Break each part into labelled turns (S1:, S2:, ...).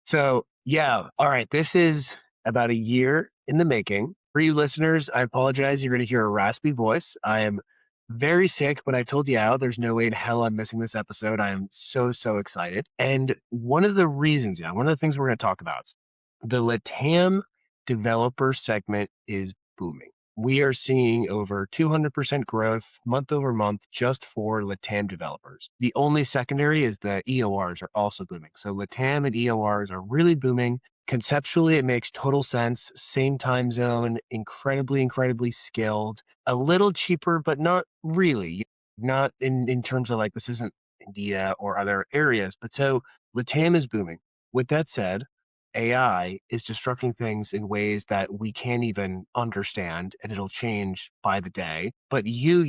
S1: So, yeah, all right. This is about a year in the making. For you listeners, I apologize. You're going to hear a raspy voice. I am very sick, but I told you how there's no way in hell I'm missing this episode. I am so, so excited. And one of the reasons, one of the things we're going to talk about, is the LATAM developer segment is booming. We are seeing over 200% growth month over month just for LATAM developers. The only secondary is the EORs are also booming. So LATAM and EORs are really booming. Conceptually, it makes total sense. Same time zone, incredibly, incredibly skilled, a little cheaper, but not really. Not in terms of like this isn't India or other areas. But so LATAM is booming. With that said, AI is disrupting things in ways that we can't even understand, and it'll change by the day. But you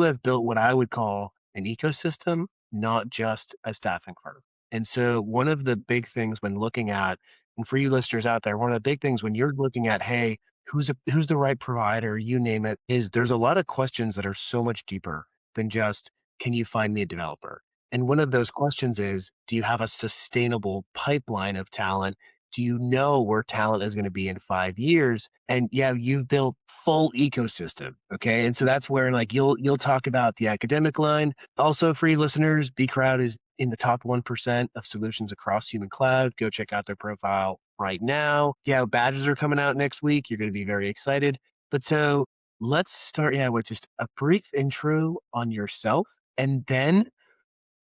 S1: have built what I would call an ecosystem, not just a staffing firm. And so one of the big things when looking at, and for you listeners out there, one of the big things when you're looking at, hey, who's the right provider, you name it, is there's a lot of questions that are so much deeper than just, can you find me a developer? And one of those questions is, do you have a sustainable pipeline of talent? Do you know where talent is going to be in 5 years? And yeah, you've built full ecosystem. Okay. And so that's where like you'll talk about the academic line. Also, for you listeners, beecrowd is in the top 1% of solutions across human cloud. Go check out their profile right now. Yeah, badges are coming out next week. You're going to be very excited. But so let's start, with just a brief intro on yourself. And then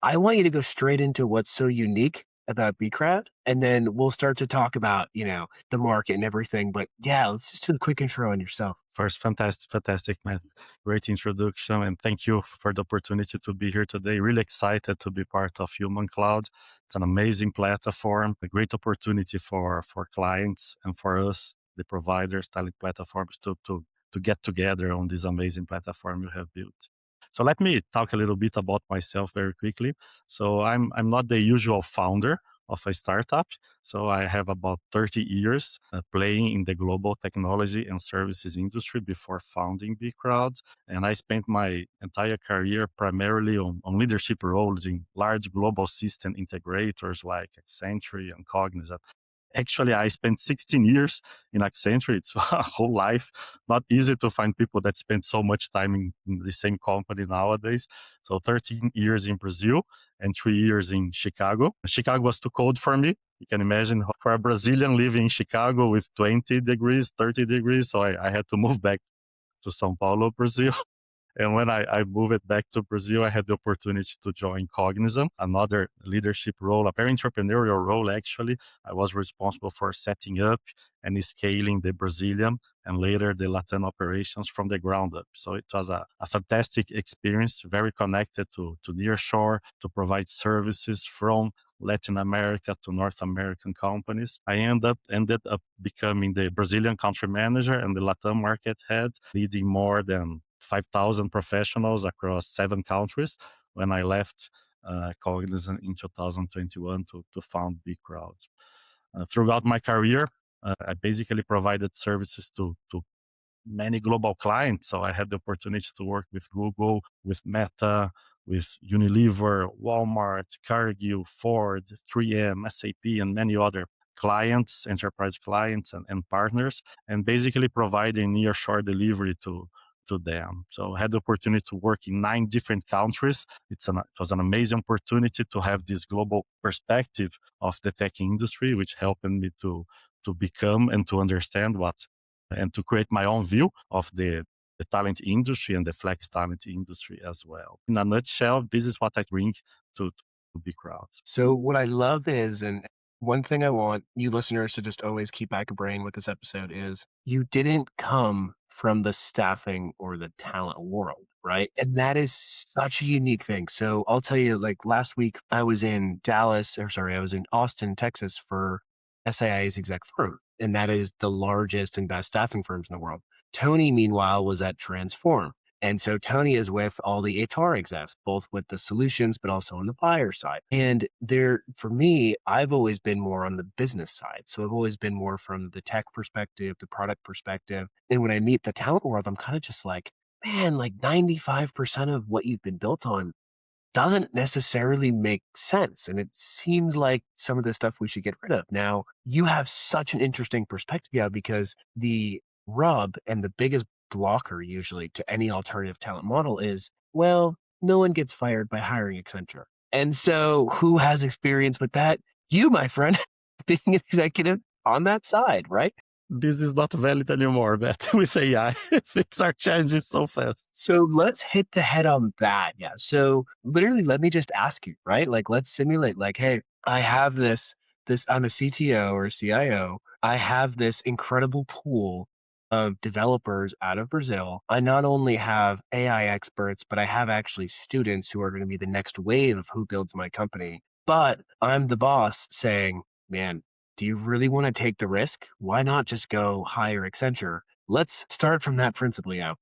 S1: I want you to go straight into what's so unique about beecrowd, and then we'll start to talk about, the market and everything. But yeah, let's just do a quick intro on yourself.
S2: First, fantastic, man. Great introduction. And thank you for the opportunity to be here today. Really excited to be part of Human Cloud. It's an amazing platform, a great opportunity for clients and for us, the providers, talent platforms to get together on this amazing platform you have built. So let me talk a little bit about myself very quickly. So I'm not the usual founder of a startup. So I have about 30 years playing in the global technology and services industry before founding beecrowd. And I spent my entire career primarily on leadership roles in large global system integrators like Accenture and Cognizant. Actually, I spent 16 years in Accenture. It's a whole life. Not easy to find people that spend so much time in the same company nowadays. So 13 years in Brazil and 3 years in Chicago. Chicago was too cold for me. You can imagine for a Brazilian living in Chicago with 20 degrees, 30 degrees. So I had to move back to São Paulo, Brazil. And when I moved back to Brazil, I had the opportunity to join Cognizant, another leadership role, a very entrepreneurial role, actually. I was responsible for setting up and scaling the Brazilian and later the Latin operations from the ground up. So it was a fantastic experience, very connected to Nearshore to provide services from Latin America to North American companies. I ended up becoming the Brazilian country manager and the Latin market head, leading more than 5,000 professionals across 7 countries when I left Cognizant in 2021 to found beecrowd. Throughout my career, I basically provided services to many global clients. So I had the opportunity to work with Google, with Meta, with Unilever, Walmart, Cargill, Ford, 3M, SAP, and many other clients, enterprise clients and partners, and basically providing nearshore delivery to them. So I had the opportunity to work in 9 different countries. It was an amazing opportunity to have this global perspective of the tech industry, which helped me to become and to understand and to create my own view of the talent industry and the flex talent industry as well. In a nutshell, this is what I bring to beecrowd.
S1: So what I love is, and one thing I want you listeners to just always keep back of brain with this episode is you didn't come from the staffing or the talent world, right? And that is such a unique thing. So I'll tell you, like last week I was in I was in Austin, Texas for SAI's exec firm. And that is the largest and best staffing firms in the world. Tony, meanwhile, was at Transform. And so Tony is with all the HR execs, both with the solutions, but also on the buyer side. And for me, I've always been more on the business side. So I've always been more from the tech perspective, the product perspective. And when I meet the talent world, I'm kind of just like, man, like 95% of what you've been built on doesn't necessarily make sense. And it seems like some of the stuff we should get rid of. Now, you have such an interesting perspective, yeah, because the rub and the biggest blocker usually to any alternative talent model is, well, no one gets fired by hiring Accenture. And so who has experience with that? You, my friend, being an executive on that side, right?
S2: This is not valid anymore, but with AI, things are changing so fast.
S1: So let's hit the head on that. Yeah. So literally, let me just ask you, right? Like, let's simulate, like, hey, I have I'm a CTO or a CIO. I have this incredible pool of developers out of Brazil. I not only have AI experts, but I have actually students who are going to be the next wave of who builds my company. But I'm the boss saying, man, do you really want to take the risk? Why not just go hire Accenture? Let's start from that principle, yeah.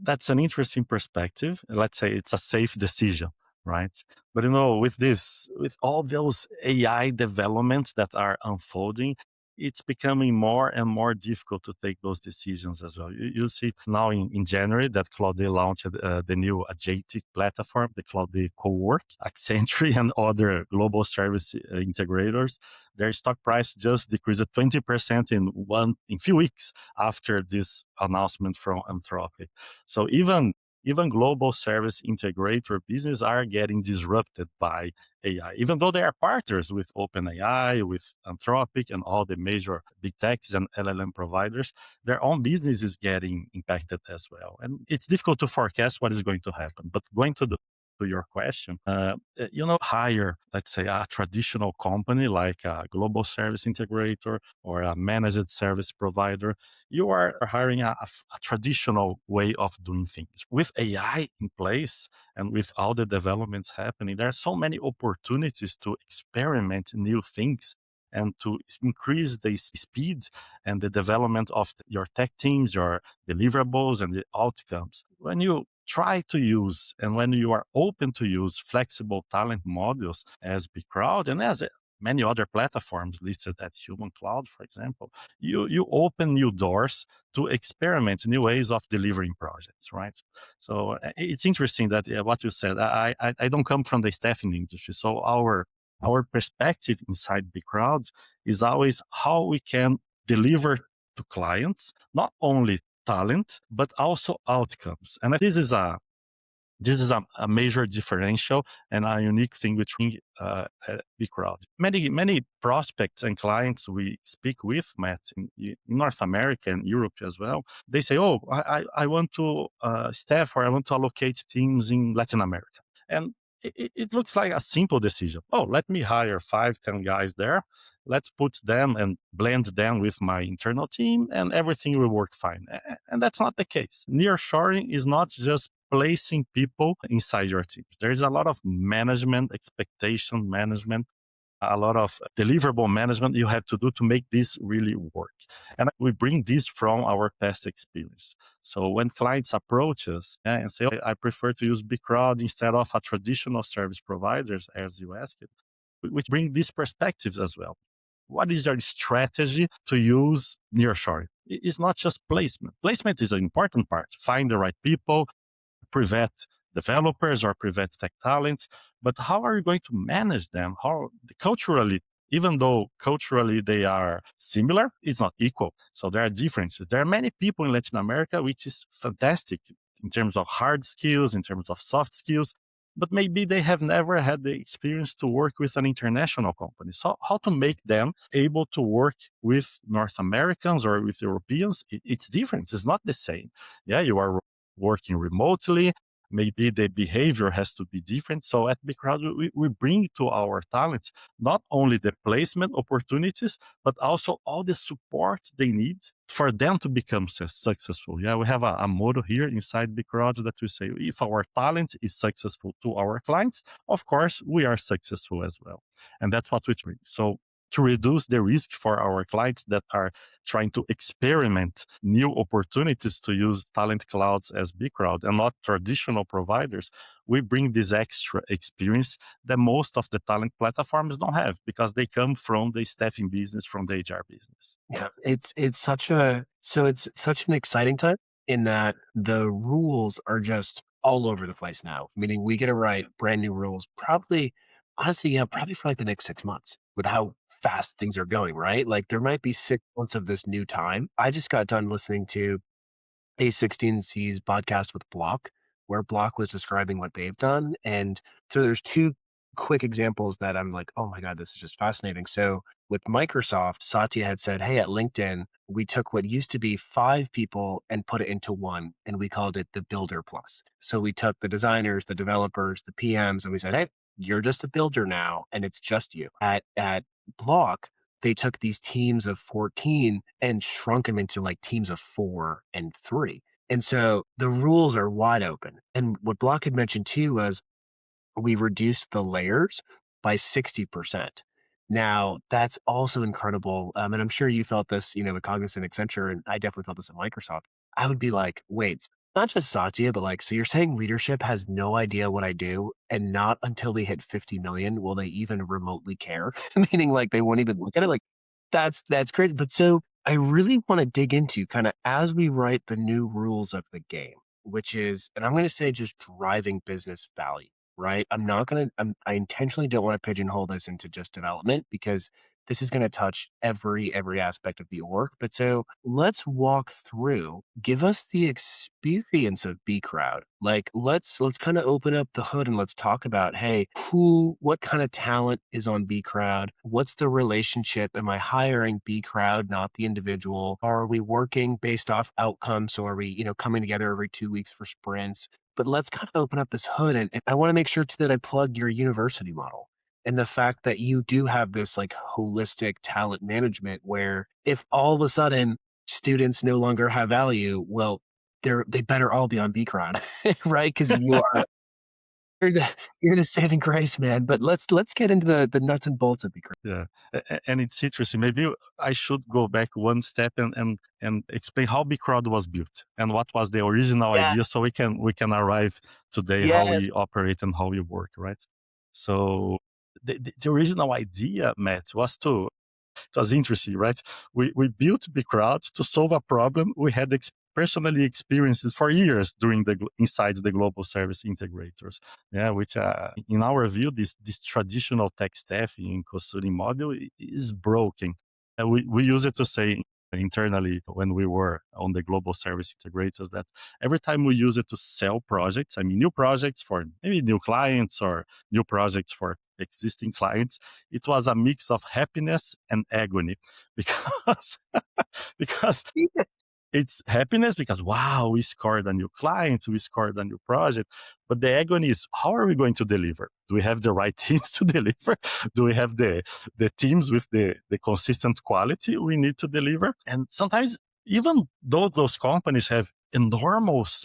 S2: That's an interesting perspective. Let's say it's a safe decision, right? But with all those AI developments that are unfolding, it's becoming more and more difficult to take those decisions as well. You see now in January that Cloud launched the new agentic platform, the Cloud Co-work, Accenture and other global service integrators. Their stock price just decreased 20% in few weeks after this announcement from Anthropic. So even global service integrator business are getting disrupted by AI, even though they are partners with OpenAI, with Anthropic, and all the major big techs and LLM providers. Their own business is getting impacted as well, and it's difficult to forecast what is going to happen. But going to your question, hire, let's say, a traditional company like a global service integrator or a managed service provider, you are hiring a traditional way of doing things. With AI in place and with all the developments happening, there are so many opportunities to experiment new things and to increase the speed and the development of your tech teams, your deliverables, and the outcomes. When you try to use and when you are open to use flexible talent modules as beecrowd and as many other platforms listed at Human Cloud, for example, you open new doors to experiment new ways of delivering projects, right? So it's interesting that what you said. I don't come from the staffing industry, so our perspective inside beecrowd is always how we can deliver to clients not only talent but also outcomes, and this is a major differential and a unique thing between beecrowd. Many prospects and clients we speak with, Matt, in North America and Europe as well, they say, "Oh, I want to staff or I want to allocate teams in Latin America," and it looks like a simple decision. Oh, let me hire 5, 10 guys there. Let's put them and blend them with my internal team, and everything will work fine. And that's not the case. Nearshoring is not just placing people inside your teams. There is a lot of management, expectation management, a lot of deliverable management you have to do to make this really work. And we bring this from our past experience. So when clients approach us and say, "I prefer to use beecrowd instead of a traditional service providers," as you asked, we bring these perspectives as well. What is your strategy to use nearshoring? It's not just placement. Placement is an important part. Find the right people, prevent developers or prevent tech talents, but how are you going to manage them? How culturally, even though culturally they are similar, it's not equal. So there are differences. There are many people in Latin America, which is fantastic in terms of hard skills, in terms of soft skills, but maybe they have never had the experience to work with an international company. So how to make them able to work with North Americans or with Europeans? It's different. It's not the same. Yeah, you are working remotely. Maybe the behavior has to be different. So at beecrowd, we bring to our talents not only the placement opportunities, but also all the support they need for them to become successful. Yeah, we have a motto here inside beecrowd that we say, if our talent is successful to our clients, of course, we are successful as well. And that's what we bring. So to reduce the risk for our clients that are trying to experiment new opportunities to use talent clouds as beecrowd and not traditional providers, we bring this extra experience that most of the talent platforms don't have because they come from the staffing business, from the HR business.
S1: Yeah, it's such an exciting time in that the rules are just all over the place now, meaning we get to write brand new rules probably, honestly, yeah, probably for like the next 6 months with how fast things are going, right? Like there might be 6 months of this new time. I just got done listening to A16C's podcast with Block, where Block was describing what they've done. And so there's two quick examples that I'm like, oh my God, this is just fascinating. So with Microsoft, Satya had said, hey, at LinkedIn, we took what used to be 5 people and put it into one, and we called it the Builder Plus. So we took the designers, the developers, the PMs, and we said, hey, you're just a builder now, and it's just you. At Block, they took these teams of 14 and shrunk them into like teams of 4 and 3. And so the rules are wide open. And what Block had mentioned too was we reduced the layers by 60%. Now, that's also incredible. And I'm sure you felt this, with Cognizant, Accenture, and I definitely felt this at Microsoft. I would be like, wait, not just Satya, but like, so you're saying leadership has no idea what I do, and not until we hit 50 million will they even remotely care? Meaning like they won't even look at it. Like that's crazy. But so I really want to dig into kind of as we write the new rules of the game, which is, and I'm going to say just driving business value, right? I intentionally don't want to pigeonhole this into just development because this is going to touch every aspect of the org. But so let's walk through, give us the experience of beecrowd. Like let's kind of open up the hood and let's talk about, hey, what kind of talent is on beecrowd? What's the relationship? Am I hiring beecrowd, not the individual? Are we working based off outcomes? So are we, coming together every 2 weeks for sprints? But let's kind of open up this hood, and I want to make sure too that I plug your university model and the fact that you do have this like holistic talent management where if all of a sudden students no longer have value, well, they better all be on beecrowd, right? Because you're the you're the saving grace, man. But let's get into the nuts and bolts of beecrowd.
S2: Yeah, and it's interesting. Maybe I should go back one step and explain how beecrowd was built and what was the original idea,
S1: Yes,
S2: so we can arrive today how
S1: yes.
S2: we operate and how we work, right? So the original idea, Matt, it was interesting, right? We built beecrowd to solve a problem we had personally experienced for years during inside the global service integrators. Yeah, which in our view, this traditional tech staffing consulting model is broken. We use it to say internally when we were on the global service integrators that every time we use it to sell projects, I mean new projects for maybe new clients or new projects for existing clients, it was a mix of happiness and agony because because it's happiness because wow, we scored a new client, we scored a new project. But the agony is how are we going to deliver? Do we have the right teams to deliver? Do we have the teams with the consistent quality we need to deliver? And sometimes even though those companies have enormous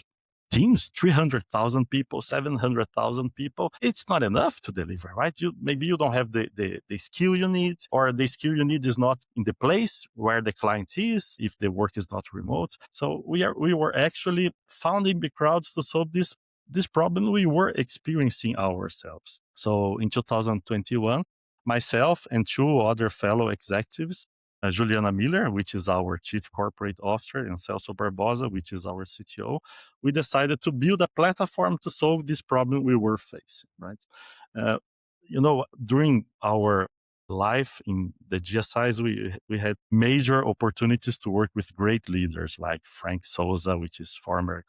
S2: teams, 300,000 people, 700,000 people, it's not enough to deliver, right? Maybe you don't have the skill you need, or the skill you need is not in the place where the client is, if the work is not remote. So we were actually founding the crowds to solve this problem we were experiencing ourselves. So in 2021, myself and two other fellow executives, Juliana Miller, which is our Chief Corporate Officer, and Celso Barbosa, which is our CTO, we decided to build a platform to solve this problem we were facing, right? Uh, during our life in the GSIs, we had major opportunities to work with great leaders like Frank Souza, which is former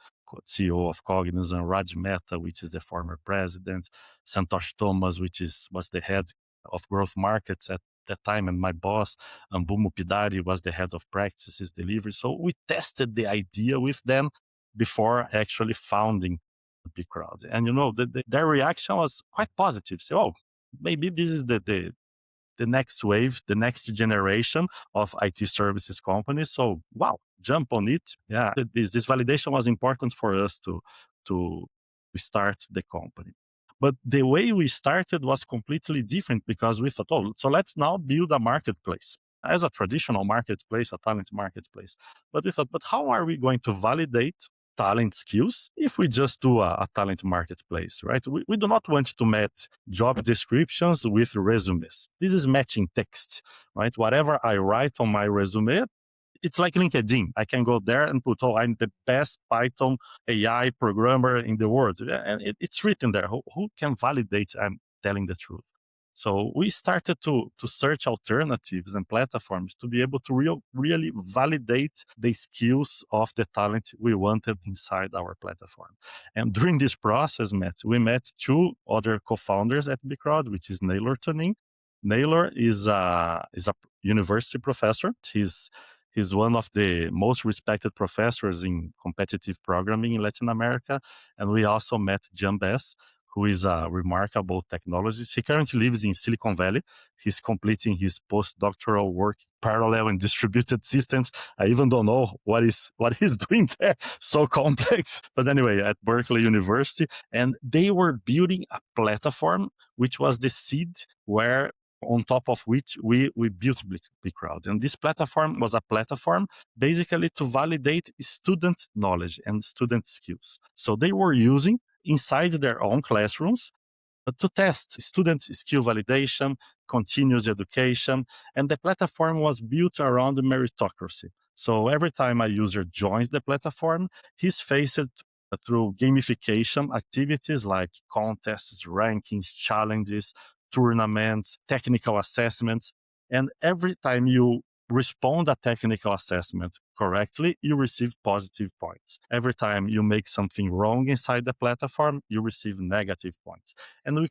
S2: CEO of Cognizant, Raj Mehta, which is the former president, Santosh Thomas, which was the head of growth markets at that time, and my boss, Ambumo Pidari, was the head of practices delivery. So we tested the idea with them before actually founding beecrowd. And their reaction was quite positive. So, oh, maybe this is the next wave, the next generation of IT services companies. So, wow, jump on it. Yeah, this validation was important for us to start the company. But the way we started was completely different because we thought, oh, so let's now build a marketplace as a traditional marketplace, a talent marketplace. But we thought, but how are we going to validate talent skills if we just do a talent marketplace, right? We do not want to match job descriptions with resumes. This is matching text, right? Whatever I write on my resume it's like LinkedIn. I can go there and put, oh, I'm the best Python AI programmer in the world. And it's written there. Who can validate I'm telling the truth? So we started to search alternatives and platforms to be able to really validate the skills of the talent we wanted inside our platform. And during this process, we met two other co-founders at beecrowd, which is Naylor Tonin. Naylor is a university professor. He's one of the most respected professors in competitive programming in Latin America. And we also met Jan Bess, who is a remarkable technologist. He currently lives in Silicon Valley. He's completing his postdoctoral work, parallel and distributed systems. I even don't know what he's doing there. So complex. But anyway, at Berkeley University. And they were building a platform, which was the seed where on top of which we built beecrowd. And this platform was a platform basically to validate student knowledge and student skills. So they were using inside their own classrooms to test student skill validation, continuous education, and the platform was built around meritocracy. So every time a user joins the platform, he's faced through gamification activities like contests, rankings, challenges, tournaments, technical assessments. And every time you respond a technical assessment correctly, you receive positive points. Every time you make something wrong inside the platform, you receive negative points. And we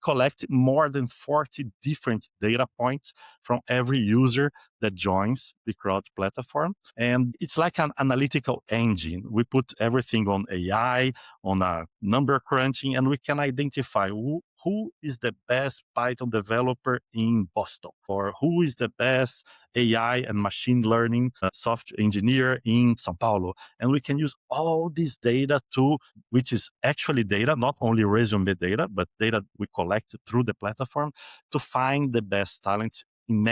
S2: collect more than 40 different data points from every user that joins the crowd platform. And it's like an analytical engine. We put everything on AI, on a number crunching, and we can identify who is the best Python developer in Boston, or who is the best AI and machine learning software engineer in Sao Paulo. And we can use all this data which is actually data, not only resume data, but data we collect through the platform to find the best talent in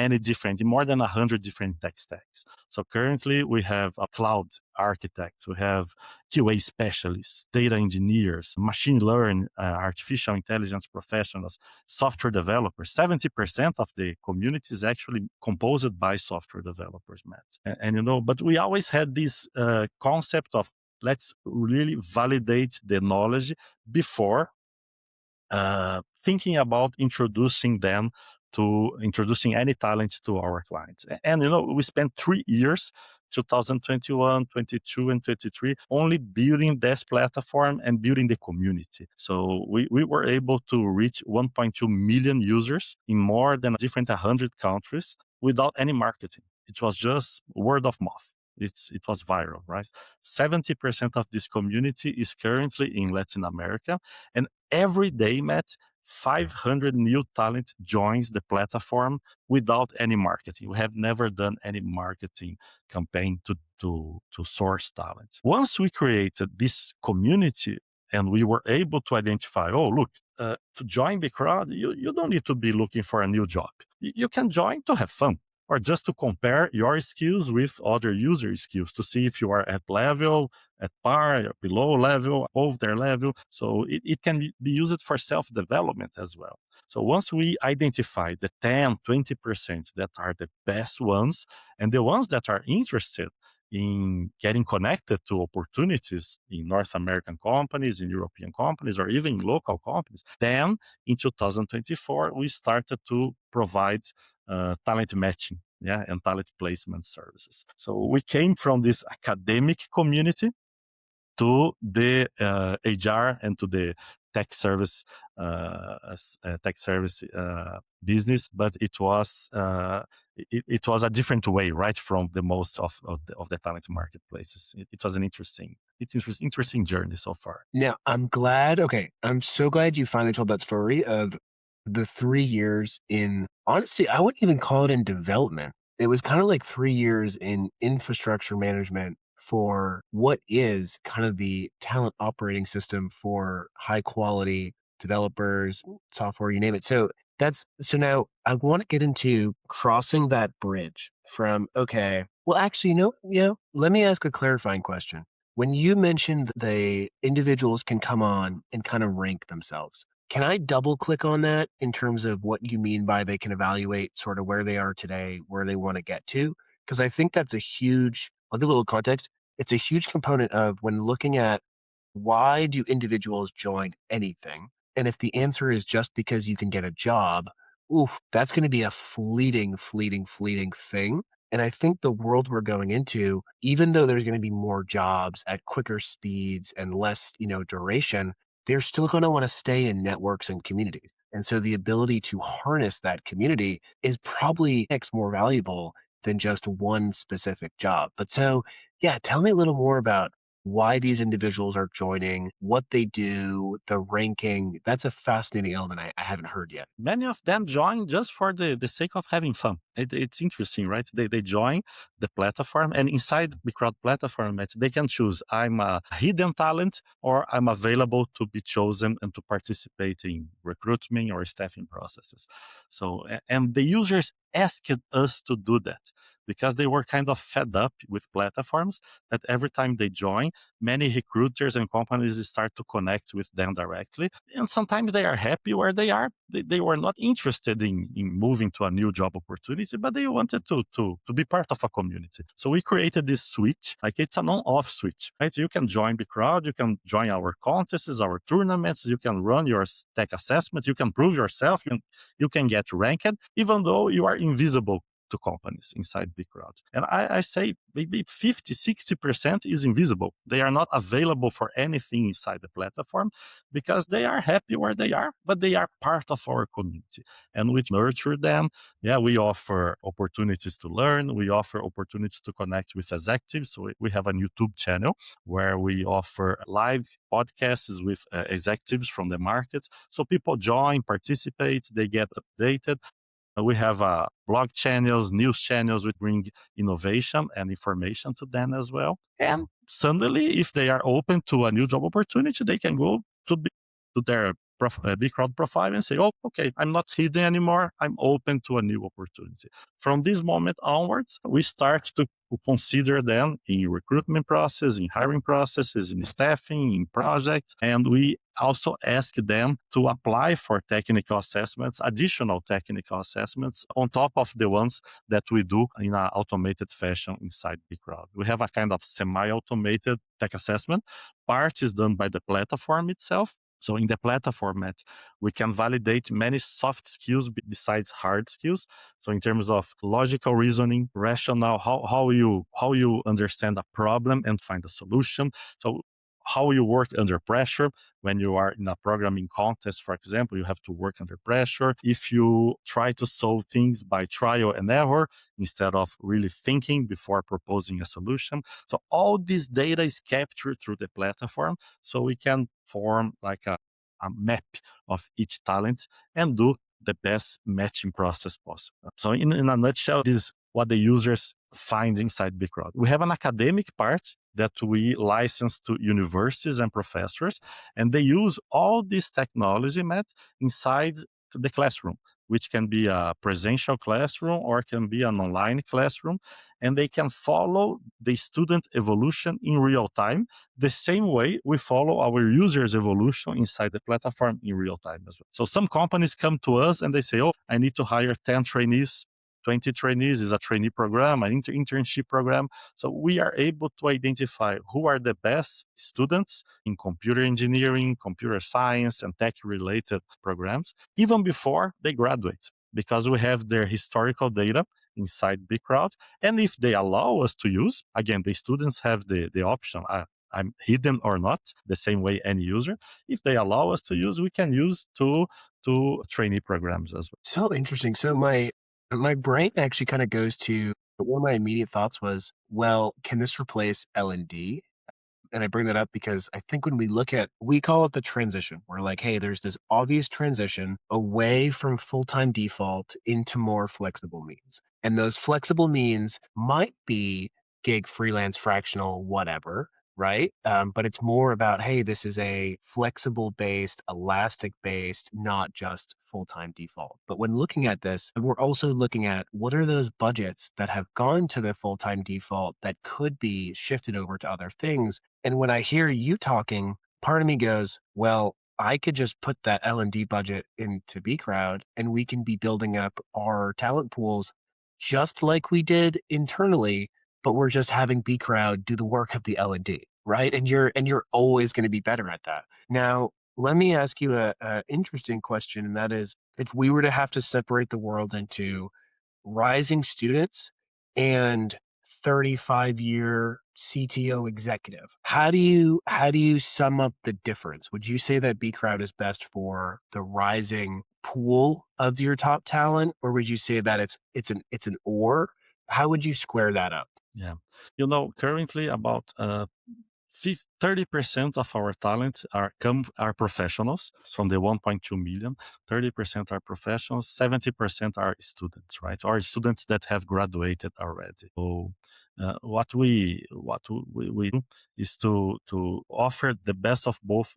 S2: more than 100 different tech stacks. So currently we have a cloud architects, we have QA specialists, data engineers, machine learning, artificial intelligence professionals, software developers. 70% of the community is actually composed by software developers, Matt. And but we always had this concept of let's really validate the knowledge before thinking about introducing any talent to our clients. And we spent 3 years, 2021, 22, and 23, only building this platform and building the community. So we were able to reach 1.2 million users in more than 100 countries without any marketing. It was just word of mouth. It was viral, right? 70% of this community is currently in Latin America. And every day, Matt, 500 new talent joins the platform without any marketing. We have never done any marketing campaign to source talent. Once we created this community and we were able to identify, to join beecrowd, you don't need to be looking for a new job. You can join to have fun, or just to compare your skills with other user skills to see if you are at level, at par, below level, above their level. So it can be used for self-development as well. So once we identify the 10, 20% that are the best ones, and the ones that are interested in getting connected to opportunities in North American companies, in European companies, or even local companies, then in 2024, we started to provide talent matching, and talent placement services. So we came from this academic community to the HR and to the tech service business, but it was a different way, right, from the most of the talent marketplaces. It was an interesting journey so far.
S1: Now, I'm so glad you finally told that story of the 3 years in, honestly, I wouldn't even call it in development. It was kind of like 3 years in infrastructure management for what is kind of the talent operating system for high quality developers, software, you name it. So now I want to get into crossing that bridge from, let me ask a clarifying question. When you mentioned the individuals can come on and kind of rank themselves, can I double click on that in terms of what you mean by they can evaluate sort of where they are today, where they want to get to? Because I think that's a huge, I'll give a little context. It's a huge component of when looking at why do individuals join anything? And if the answer is just because you can get a job, oof, that's going to be a fleeting thing. And I think the world we're going into, even though there's going to be more jobs at quicker speeds and less, duration, they're still going to want to stay in networks and communities. And so the ability to harness that community is probably X more valuable than just one specific job. But so, yeah, tell me a little more about why these individuals are joining, what they do, the ranking. That's a fascinating element I haven't heard yet.
S2: Many of them join just for the sake of having fun. It's interesting, right? They join the platform, and inside the crowd platform, they can choose I'm a hidden talent or I'm available to be chosen and to participate in recruitment or staffing processes. So, and the users asked us to do that because they were kind of fed up with platforms that every time they join, many recruiters and companies start to connect with them directly. And sometimes they are happy where they are. They were not interested in moving to a new job opportunity, but they wanted to be part of a community. So we created this switch, like it's an on-off switch, right? You can join the crowd, you can join our contests, our tournaments, you can run your tech assessments, you can prove yourself, you can get ranked, even though you are invisible to companies inside big crowds. And I say maybe 50, 60% is invisible. They are not available for anything inside the platform because they are happy where they are, but they are part of our community. And we nurture them. Yeah, we offer opportunities to learn. We offer opportunities to connect with executives. So we have a YouTube channel where we offer live podcasts with executives from the market. So people join, participate, they get updated. We have blog channels, news channels, which bring innovation and information to them as well. And suddenly, if they are open to a new job opportunity, they can go to their big crowd profile and say, oh, okay, I'm not hidden anymore. I'm open to a new opportunity. From this moment onwards, we start to consider them in recruitment process, in hiring processes, in staffing, in projects. And we also ask them to apply for technical assessments, additional technical assessments on top of the ones that we do in an automated fashion inside beecrowd. We have a kind of semi-automated tech assessment. Part is done by the platform itself. So in the platform, we can validate many soft skills besides hard skills. So in terms of logical reasoning, rationale, how you understand a problem and find a solution. So how you work under pressure. When you are in a programming contest, for example, you have to work under pressure. If you try to solve things by trial and error instead of really thinking before proposing a solution. So all this data is captured through the platform, so we can form like a map of each talent and do the best matching process possible. So in a nutshell, this is what the users find inside beecrowd. We have an academic part that we license to universities and professors, and they use all this technology, Matt, inside the classroom, which can be a presential classroom or can be an online classroom, and they can follow the student evolution in real time, the same way we follow our users' evolution inside the platform in real time as well. So some companies come to us and they say, oh, I need to hire 10 trainees. 20 trainees is a trainee program, an internship program. So we are able to identify who are the best students in computer engineering, computer science, and tech-related programs, even before they graduate, because we have their historical data inside beecrowd. And if they allow us to use, again, the students have the option, I'm hidden or not, the same way any user. If they allow us to use, we can use to trainee programs as well.
S1: So interesting. So my brain actually kind of goes to one of my immediate thoughts was, well, can this replace L&D? And I bring that up because I think when we look at, we call it the transition. We're like, hey, there's this obvious transition away from full-time default into more flexible means. And those flexible means might be gig, freelance, fractional, whatever, right? But it's more about, hey, this is a flexible based, elastic based, not just full-time default. But when looking at this, we're also looking at what are those budgets that have gone to the full-time default that could be shifted over to other things. And when I hear you talking, part of me goes, well, I could just put that L&D budget into beecrowd and we can be building up our talent pools just like we did internally, but we're just having beecrowd do the work of the L&D, right? And you're always going to be better at that. Now, let me ask you a interesting question, and that is, if we were to have to separate the world into rising students and 35-year CTO executive. How do you sum up the difference? Would you say that beecrowd is best for the rising pool of your top talent, or would you say that it's an or? How would you square that up?
S2: Yeah. Currently about 30% of our talent are professionals from the 1.2 million. 30% are professionals, 70% are students, right? Or students that have graduated already. So what we do is to offer the best of both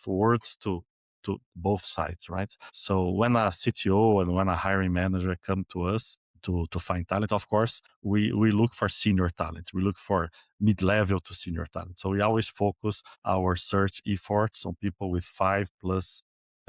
S2: worlds to both sides, right? So when a CTO and when a hiring manager come to us to find talent, of course, we look for senior talent. We look for mid-level to senior talent. So we always focus our search efforts on people with 5+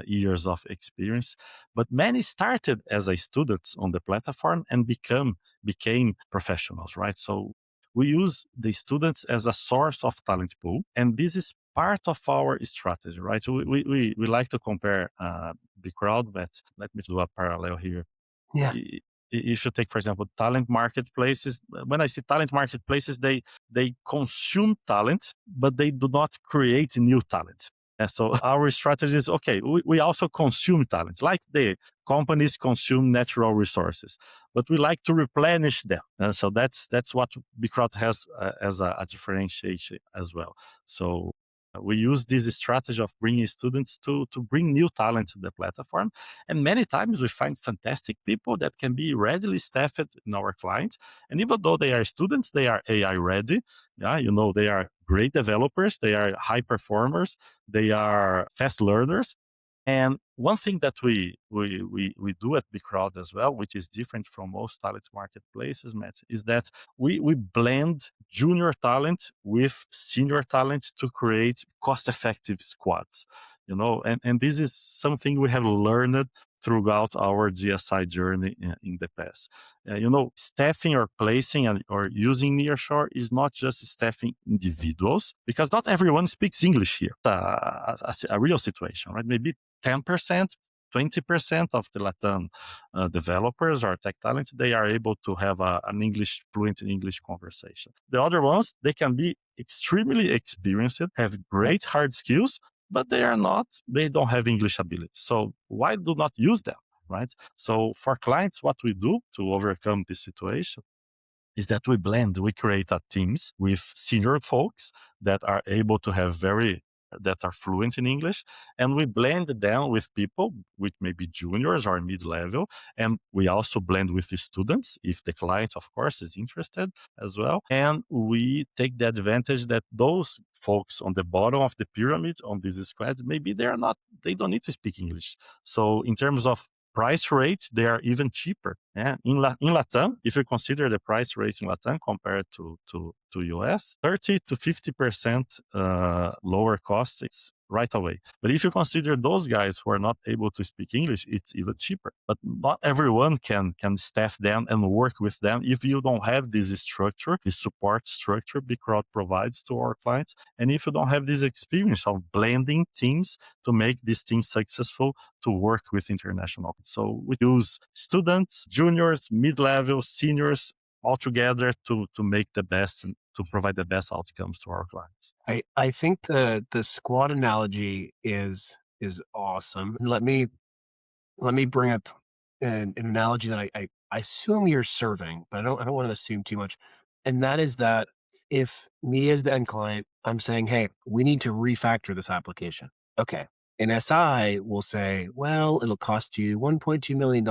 S2: years of experience. But many started as a students on the platform and became professionals, right? So we use the students as a source of talent pool, and this is part of our strategy, right? So we like to compare the crowd, but let me do a parallel here.
S1: Yeah.
S2: You should take, for example, talent marketplaces. When I say talent marketplaces, they consume talent, but they do not create new talent. And so our strategy is, okay, we also consume talent, like the companies consume natural resources, but we like to replenish them. And so that's what beecrowd has as a differentiation as well. So we use this strategy of bringing students to bring new talent to the platform. And many times we find fantastic people that can be readily staffed in our clients. And even though they are students, they are AI ready. Yeah, they are great developers, they are high performers, they are fast learners. And one thing that we do at beecrowd as well, which is different from most talent marketplaces, Matt, is that we blend junior talent with senior talent to create cost-effective squads. And this is something we have learned throughout our GSI journey in the past. Staffing or placing or using Nearshore is not just staffing individuals, because not everyone speaks English here. A real situation, right? Maybe 10%, 20% of the LATAM developers or tech talent, they are able to have an fluent English conversation. The other ones, they can be extremely experienced, have great hard skills, but they don't have English ability. So why do not use them, right? So for clients, what we do to overcome this situation is that we create teams with senior folks that are able to that are fluent in English, and we blend them with people with maybe juniors or mid-level, and we also blend with the students if the client, of course, is interested as well. And we take the advantage that those folks on the bottom of the pyramid on this squad, maybe they don't need to speak English. So in terms of price rate, they are even cheaper. Yeah? In LATAM, if you consider the price rate in LATAM compared to US, 30 to 50% lower cost, it's right away. But if you consider those guys who are not able to speak English, it's even cheaper. But not everyone can staff them and work with them if you don't have this structure, this support structure beecrowd provides to our clients. And if you don't have this experience of blending teams to make these teams successful, to work with international. So we use students, juniors, mid-level, seniors, all together to make the best and to provide the best outcomes to our clients.
S1: I think the squad analogy is awesome. Let me bring up an analogy that I assume you're serving, but I don't want to assume too much. And that is that if me as the end client, I'm saying, hey, we need to refactor this application. Okay. An SI will say, well, it'll cost you $1.2 million.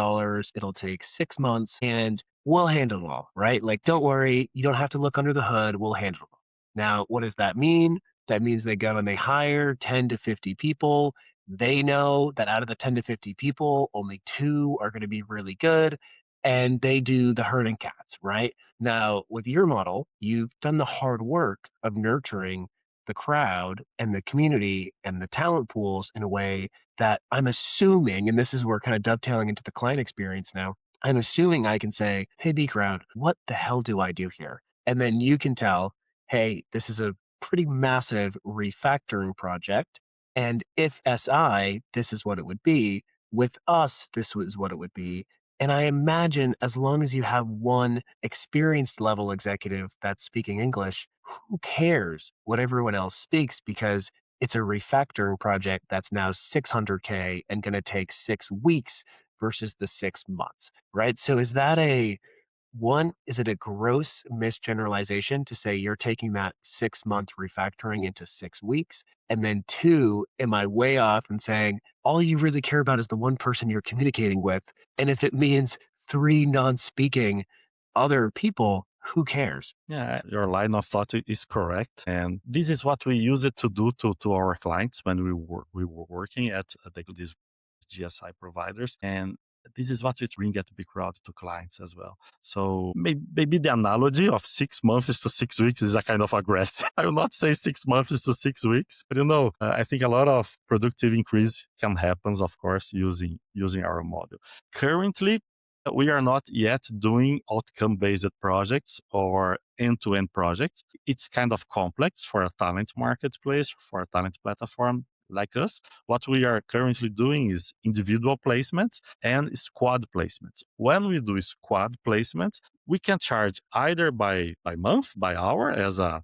S1: It'll take 6 months and we'll handle it all, right? Like, don't worry. You don't have to look under the hood. We'll handle it all. Now, what does that mean? That means they go and they hire 10 to 50 people. They know that out of the 10 to 50 people, only two are going to be really good, and they do the herding cats, right? Now, with your model, you've done the hard work of nurturing the crowd and the community and the talent pools in a way that I'm assuming, and this is where kind of dovetailing into the client experience now, I'm assuming I can say, "Hey, beecrowd, what the hell do I do here?" And then you can tell, "Hey, this is a pretty massive refactoring project, and if SI, this is what it would be. With us, this was what it would be." And I imagine as long as you have one experienced level executive that's speaking English, who cares what everyone else speaks because it's a refactoring project that's now 600K and going to take 6 weeks versus the 6 months, right? So is that a one, is it a gross misgeneralization to say you're taking that 6 month refactoring into 6 weeks? And then two, am I way off and saying all you really care about is the one person you're communicating with? And if it means three non speaking other people, who cares?
S2: Yeah, your line of thought is correct, and this is what we use it to do to our clients when we were working at these GSI providers, and this is what we bring at beecrowd to clients as well. So maybe the analogy of 6 months to 6 weeks is a kind of aggressive. I will not say 6 months to 6 weeks, but I think a lot of productive increase can happen, of course, using our model. Currently, we are not yet doing outcome-based projects or end-to-end projects. It's kind of complex for a talent marketplace, for a talent platform like us. What we are currently doing is individual placements and squad placements. When we do squad placements, we can charge either by month, by hour, as a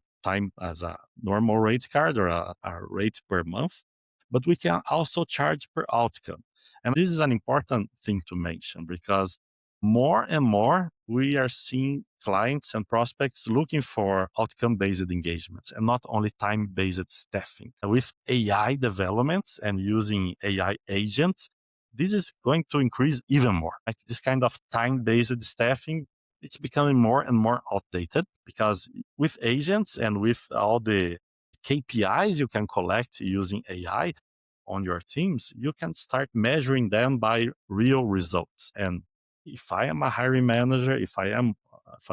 S2: normal rate card or a rate per month, but we can also charge per outcome. And this is an important thing to mention because more and more we are seeing clients and prospects looking for outcome-based engagements and not only time-based staffing. With AI developments and using AI agents, this is going to increase even more. Like this kind of time-based staffing, it's becoming more and more outdated because with agents and with all the KPIs you can collect using AI on your teams, you can start measuring them by real results. And if I am a hiring manager, if I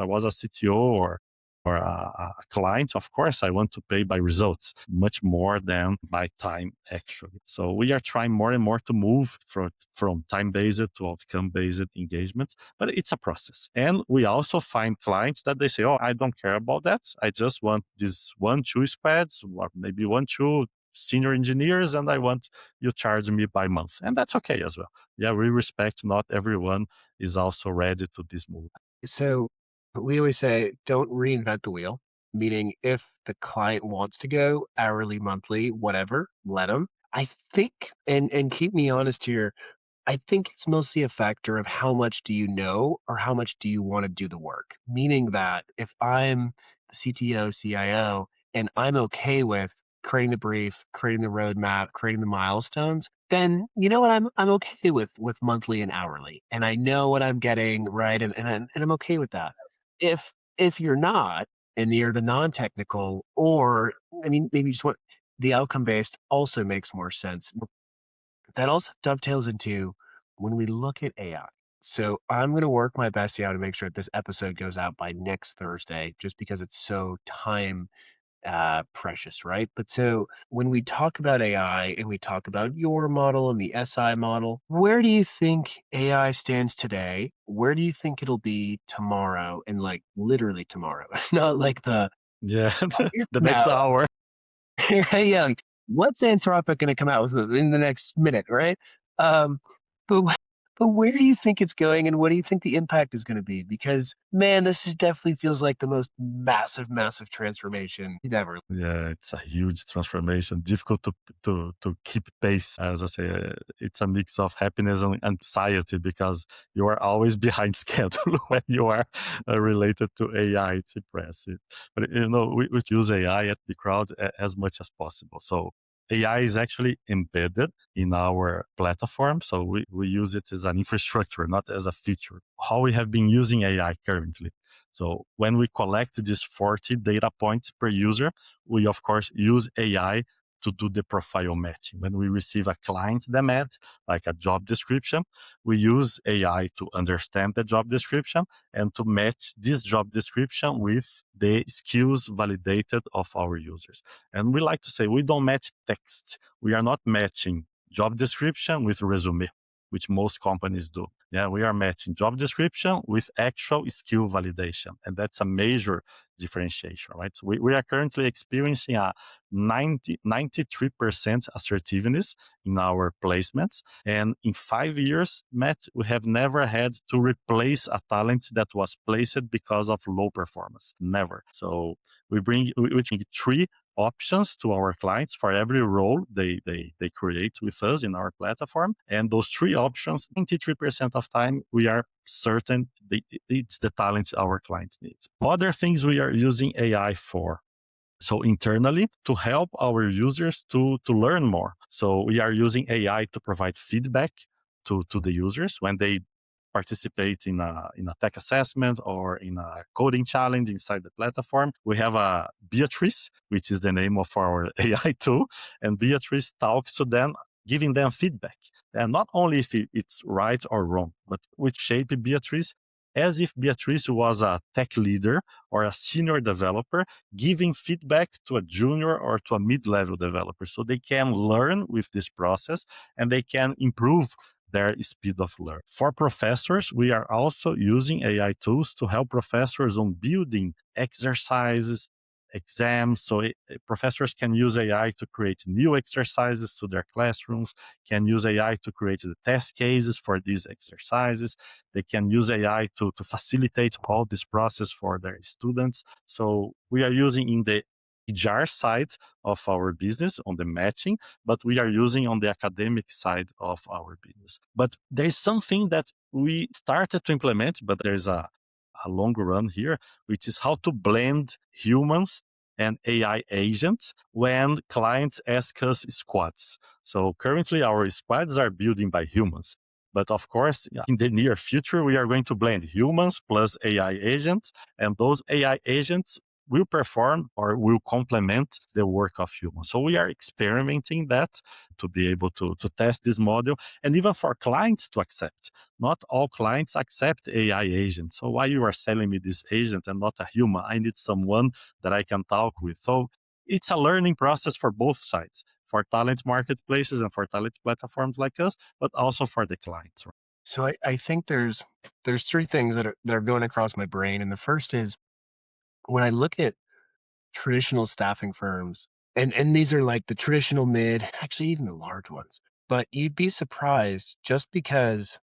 S2: was a CTO or a client, of course, I want to pay by results much more than by time, actually. So we are trying more and more to move from time-based to outcome-based engagements, but it's a process. And we also find clients that they say, oh, I don't care about that. I just want this 1, 2 squads, or maybe 1, 2 senior engineers, and I want you charge me by month. And that's okay as well. Yeah, we respect not everyone is also ready to this move.
S1: So we always say don't reinvent the wheel, meaning if the client wants to go hourly, monthly, whatever, let them. I think, and keep me honest here, I think it's mostly a factor of how much do you know or how much do you want to do the work. Meaning that if I'm the CTO, CIO, and I'm okay with creating the brief, creating the roadmap, creating the milestones, then you know what I'm okay with monthly and hourly, and I know what I'm getting right, and I'm okay with that. If you're not, and you're the non-technical, or I mean maybe you just want the outcome based, also makes more sense. That also dovetails into when we look at AI. So I'm going to work my best here to make sure that this episode goes out by next Thursday, just because it's so time precious, right? But so when we talk about AI and we talk about your model and the SI model, where do you think AI stands today? Where do you think it'll be tomorrow? And like literally tomorrow, not like the
S2: Yeah,
S1: 5 years
S2: the
S1: from
S2: next
S1: now.
S2: hour.
S1: Yeah, like, what's Anthropic going to come out with in the next minute, right? Um, but but where do you think it's going, and what do you think the impact is going to be? Because man, this is definitely feels like the most massive transformation you've ever.
S2: Yeah, it's a huge transformation. Difficult to keep pace. As I say, it's a mix of happiness and anxiety because you are always behind schedule when you are related to AI. It's impressive, but we use AI at beecrowd as much as possible. So AI is actually embedded in our platform. So we use it as an infrastructure, not as a feature. How we have been using AI currently. So when we collect these 40 data points per user, we of course use AI to do the profile matching. When we receive a client demand, like a job description, we use AI to understand the job description and to match this job description with the skills validated of our users. And we like to say we don't match text. We are not matching job description with resume. which most companies do. Yeah, we are matching job description with actual skill validation. And that's a major differentiation, right? So we are currently experiencing a 93% assertiveness in our placements. And in 5 years, Matt, we have never had to replace a talent that was placed because of low performance. Never. So we bring 3 options to our clients for every role they create with us in our platform. And those 3 options, 93% of time, we are certain it's the talent our clients need. Other things we are using AI for. So internally, to help our users to learn more. So we are using AI to provide feedback to the users when they participate in a tech assessment or in a coding challenge inside the platform. We have a Beatrice, which is the name of our AI tool, and Beatrice talks to them, giving them feedback. And not only if it's right or wrong, but with Shape Beatrice, as if Beatrice was a tech leader or a senior developer giving feedback to a junior or to a mid-level developer, so they can learn with this process and they can improve their speed of learning. For professors, we are also using AI tools to help professors on building exercises, exams. So professors can use AI to create new exercises to their classrooms, can use AI to create the test cases for these exercises. They can use AI to facilitate all this process for their students. So we are using in the HR side of our business on the matching, but we are using on the academic side of our business. But there's something that we started to implement, but there's a long run here, which is how to blend humans and AI agents when clients ask us squads. So currently our squads are building by humans. But of course, in the near future, we are going to blend humans plus AI agents, and those AI agents will perform or will complement the work of humans. So we are experimenting that to be able to test this model, and even for clients to accept. Not all clients accept AI agents. So why you are selling me this agent and not a human? I need someone that I can talk with. So it's a learning process for both sides, for talent marketplaces and for talent platforms like us, but also for the clients.
S1: So I think there's 3 things that are going across my brain. And the first is when I look at traditional staffing firms, and these are like the traditional mid, actually even the large ones, but you'd be surprised just because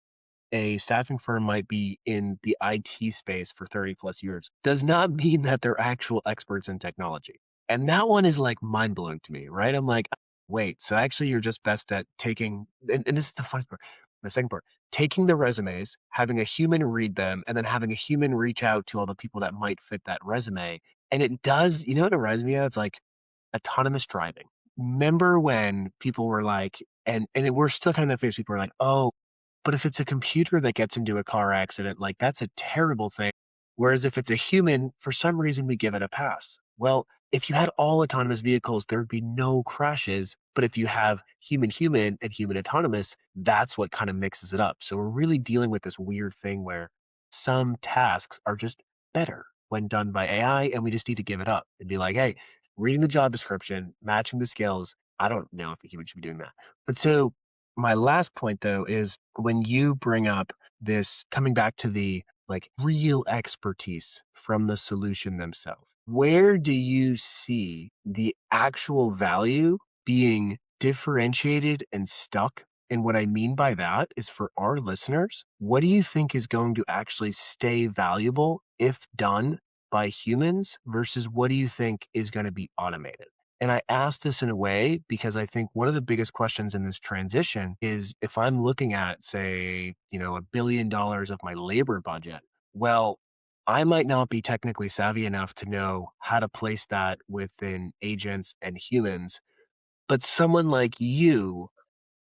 S1: a staffing firm might be in the IT space for 30 plus years does not mean that they're actual experts in technology. And that one is like mind blowing to me, right? I'm like, wait, so actually you're just best at taking, and this is the funny part, the second part, taking the resumes, having a human read them, and then having a human reach out to all the people that might fit that resume. And it does, you know what a resume is? It's like autonomous driving. Remember when people were like, we're still kind of in the phase, people are like, oh, but if it's a computer that gets into a car accident, like that's a terrible thing. Whereas if it's a human, for some reason we give it a pass. Well, if you had all autonomous vehicles, there would be no crashes. But if you have human and human autonomous, that's what kind of mixes it up. So we're really dealing with this weird thing where some tasks are just better when done by AI, and we just need to give it up and be like, hey, reading the job description, matching the skills. I don't know if a human should be doing that. But so my last point though is when you bring up this coming back to the like real expertise from the solution themselves, where do you see the actual value being differentiated and stuck? And what I mean by that is for our listeners, what do you think is going to actually stay valuable if done by humans versus what do you think is going to be automated? And I ask this in a way because I think one of the biggest questions in this transition is if I'm looking at, say, $1 billion of my labor budget, well, I might not be technically savvy enough to know how to place that within agents and humans, but someone like you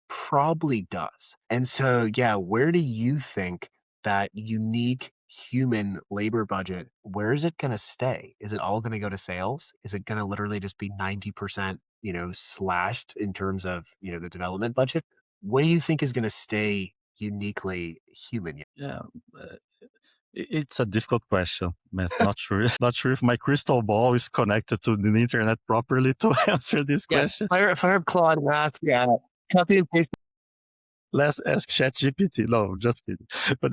S1: probably does. And so, yeah, where do you think that unique human labor budget, where is it going to stay? Is it all going to go to sales? Is it going to literally just be 90%, slashed in terms of, the development budget? What do you think is going to stay uniquely human?
S2: Yeah, it's a difficult question, Matt. Not sure. Not sure if my crystal ball is connected to the internet properly to answer this
S1: Yeah,
S2: question.
S1: fire up Claude and ask, yeah, copy and paste.
S2: Let's ask ChatGPT. No, just kidding. But,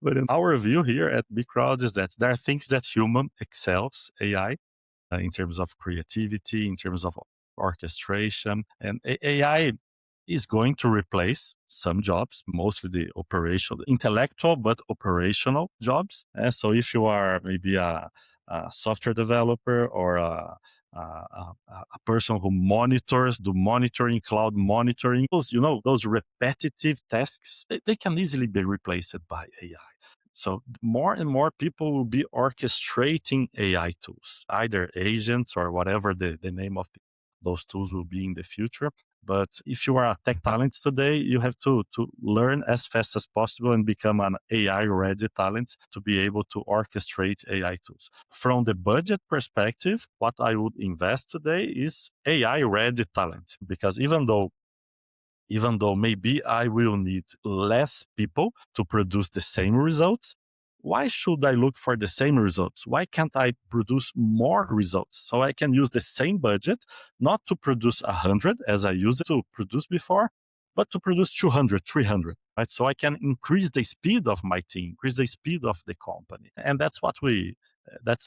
S2: but in our view here at beecrowd is that there are things that human excels AI in terms of creativity, in terms of orchestration. And AI is going to replace some jobs, mostly the operational, intellectual, but operational jobs. So if you are maybe a software developer or a person who monitors, do monitoring, cloud monitoring, those repetitive tasks, they can easily be replaced by AI. So more and more people will be orchestrating AI tools, either agents or whatever the name of those tools will be in the future. But if you are a tech talent today, you have to learn as fast as possible and become an AI ready talent to be able to orchestrate AI tools. From the budget perspective, what I would invest today is AI ready talent, because even though maybe I will need less people to produce the same results, why should I look for the same results? Why can't I produce more results? So I can use the same budget, not to produce 100 as I used to produce before, but to produce 200, 300, right? So I can increase the speed of my team, increase the speed of the company. And that's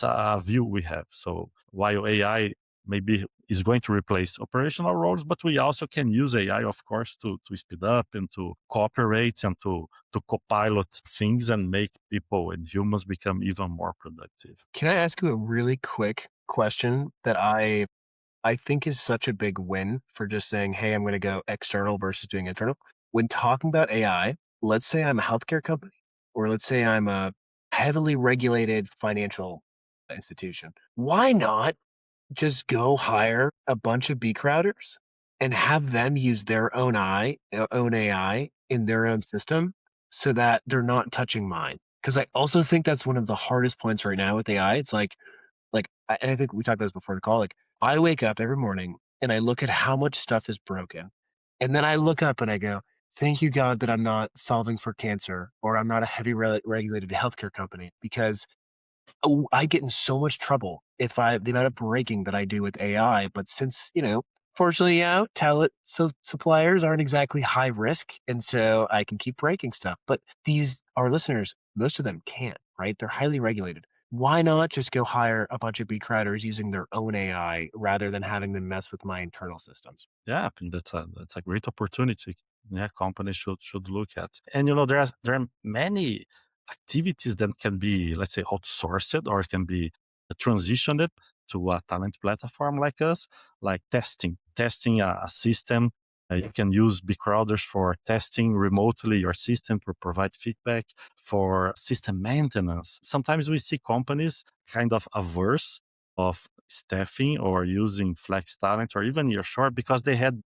S2: a view we have. So while AI maybe is going to replace operational roles, but we also can use AI, of course, to speed up and to cooperate and to co-pilot things and make people and humans become even more productive.
S1: Can I ask you a really quick question that I think is such a big win for just saying, hey, I'm going to go external versus doing internal? When talking about AI, let's say I'm a healthcare company, or let's say I'm a heavily regulated financial institution. Why not just go hire a bunch of beecrowders and have them use their own AI in their own system so that they're not touching mine? Because I also think that's one of the hardest points right now with AI. It's and I think we talked about this before the call. Like, I wake up every morning and I look at how much stuff is broken, and then I look up and I go, "Thank you God that I'm not solving for cancer, or I'm not a heavy regulated healthcare company, because I get in so much trouble if the amount of breaking that I do with AI." But since, fortunately, talent suppliers aren't exactly high risk, and so I can keep breaking stuff. But our listeners, most of them can't, right? They're highly regulated. Why not just go hire a bunch of beecrowders using their own AI rather than having them mess with my internal systems?
S2: Yeah, I think that's a great opportunity. Yeah, companies should look at. And there are many activities that can be, let's say, outsourced or can be transitioned to a talent platform like us, like testing a system. You can use beecrowders for testing remotely your system to provide feedback for system maintenance. Sometimes we see companies kind of averse of staffing or using flex talent or even Nearshore because they had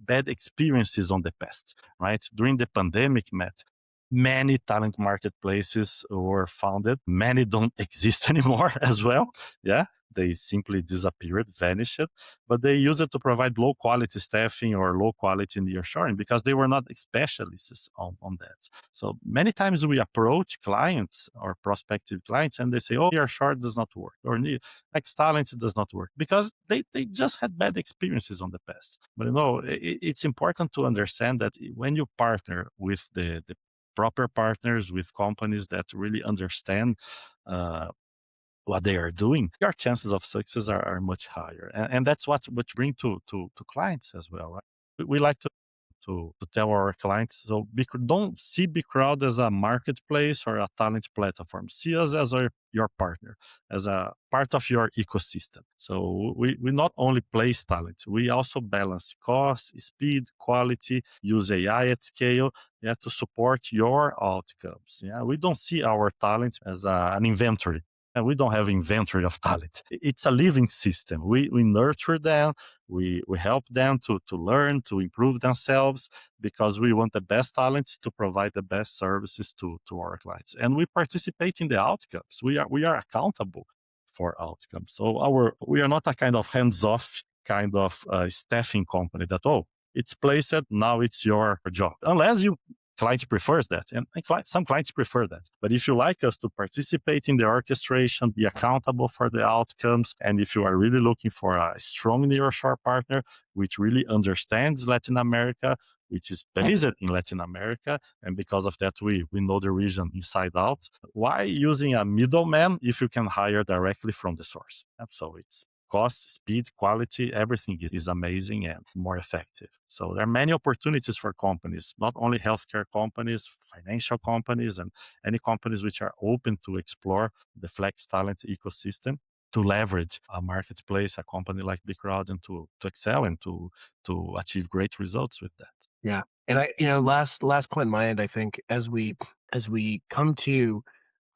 S2: bad experiences on the past, right? During the pandemic, Matt, many talent marketplaces were founded. Many don't exist anymore as well. Yeah. They simply disappeared, vanished, but they used it to provide low quality staffing or low quality nearshoring because they were not specialists on that. So many times we approach clients or prospective clients and they say, oh, nearshore does not work or X talent does not work because they just had bad experiences on the past. But it's important to understand that when you partner with the proper partners, with companies that really understand what they are doing, your chances of success are much higher. And that's what bring to clients as well, right? We like to tell our clients, so don't see beecrowd as a marketplace or a talent platform. See us as your partner, as a part of your ecosystem. So we not only place talent, we also balance cost, speed, quality, use AI at scale, yeah, to support your outcomes. Yeah, we don't see our talent as an inventory. And we don't have inventory of talent. It's a living system. We nurture them. We help them to learn, to improve themselves, because we want the best talent to provide the best services to our clients. And we participate in the outcomes. We are accountable for outcomes. So we are not a kind of hands-off kind of staffing company that, oh, it's placed, now it's your job. Unless you client prefers that, and some clients prefer that. But if you like us to participate in the orchestration, be accountable for the outcomes, and if you are really looking for a strong nearshore partner which really understands Latin America, which is based in Latin America. And because of that, we know the region inside out. Why using a middleman if you can hire directly from the source? So it's cost, speed, quality, everything is amazing and more effective. So there are many opportunities for companies, not only healthcare companies, financial companies, and any companies which are open to explore the flex talent ecosystem to leverage a marketplace, a company like beecrowd, and to excel and to achieve great results with that.
S1: Yeah. And last point in my end, I think as we come to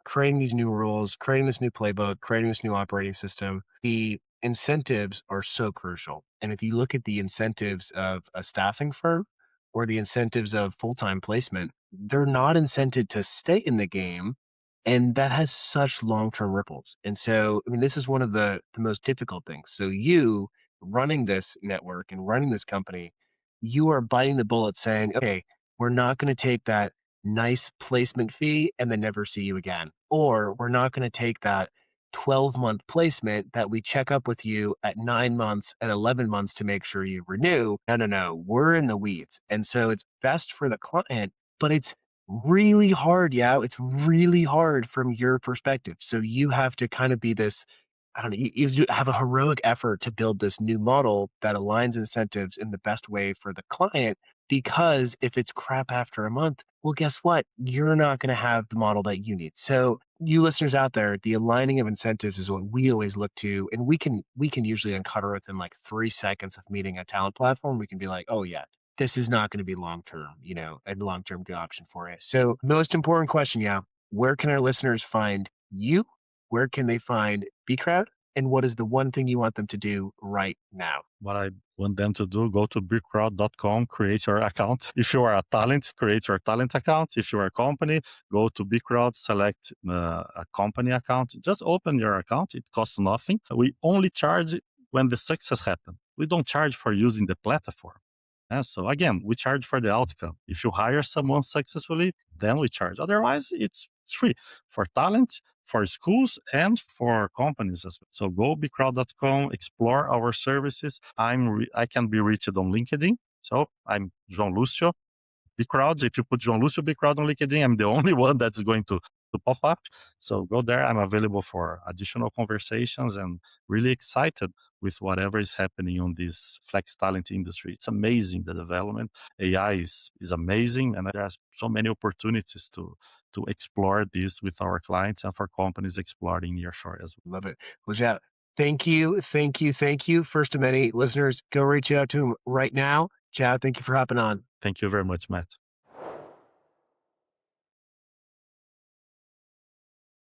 S1: creating these new rules, creating this new playbook, creating this new operating system, the incentives are so crucial. And if you look at the incentives of a staffing firm or the incentives of full-time placement, they're not incented to stay in the game. And that has such long-term ripples. And so, I mean, this is one of the most difficult things. So you running this network and running this company, you are biting the bullet saying, okay, we're not going to take that nice placement fee and then never see you again. Or we're not going to take that 12-month placement that we check up with you at 9 months and 11 months to make sure you renew. No, no, no. We're in the weeds. And so it's best for the client, but it's really hard. Yeah. It's really hard from your perspective. So you have to kind of be this. I don't know, you have a heroic effort to build this new model that aligns incentives in the best way for the client because if it's crap after a month, well, guess what? You're not going to have the model that you need. So, you listeners out there, the aligning of incentives is what we always look to, and we can usually uncover within like 3 seconds of meeting a talent platform. We can be like, oh yeah, this is not going to be long term, a long term good option for you. So, most important question, yeah, where can our listeners find you? Where can they find beecrowd? And what is the one thing you want them to do right now?
S2: What I want them to do, go to beecrowd.com, create your account. If you are a talent, create your talent account. If you are a company, go to beecrowd, select a company account. Just open your account. It costs nothing. We only charge when the success happens. We don't charge for using the platform. So again, we charge for the outcome. If you hire someone successfully, then we charge. Otherwise, it's free for talent, for schools, and for companies as well. So go beecrowd.com, explore our services. I can be reached on LinkedIn. So I'm João Lucio. beecrowd. If you put João Lucio beecrowd on LinkedIn, I'm the only one that's going to pop up. So go there. I'm available for additional conversations and really excited with whatever is happening on this flex talent industry. It's amazing, the development. AI is amazing, and there's so many opportunities to explore this with our clients and for companies exploring nearshore as well.
S1: Love it. Well, yeah, thank you, thank you, thank you. First of many listeners, go reach out to him right now. Chad, thank you for hopping on.
S2: Thank you very much, Matt.